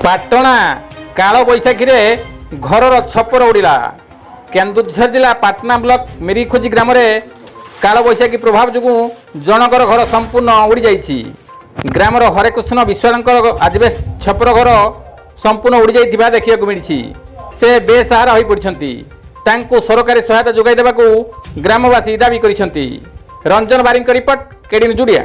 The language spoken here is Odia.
ପାଟଣା କାଳବୈଶାଖୀରେ ଘରର ଛପର ଉଡ଼ିଲା। କେନ୍ଦୁଝର ଜିଲ୍ଲା ପାଟଣା ବ୍ଲକ ମିରିଖୋଜି ଗ୍ରାମରେ କାଳବୈଶାଖୀ ପ୍ରଭାବ ଯୋଗୁଁ ଜଣଙ୍କର ଘର ସମ୍ପୂର୍ଣ୍ଣ ଉଡ଼ିଯାଇଛି। ଗ୍ରାମର ହରେକୃଷ୍ଣ ବିଶ୍ୱାଳଙ୍କର ଆଜବେଷ୍ଟ ଛପର ଘର ସମ୍ପୂର୍ଣ୍ଣ ଉଡ଼ିଯାଇଥିବା ଦେଖିବାକୁ ମିଳିଛି। ସେ ବେସାହାରା ହୋଇପଡ଼ିଛନ୍ତି। ତାଙ୍କୁ ସରକାରୀ ସହାୟତା ଯୋଗାଇ ଦେବାକୁ ଗ୍ରାମବାସୀ ଦାବି କରିଛନ୍ତି। ରଞ୍ଜନ ବାରିଙ୍କ ରିପୋର୍ଟ, କେଡି ନ୍ୟୁଜ୍ ଓଡ଼ିଆ।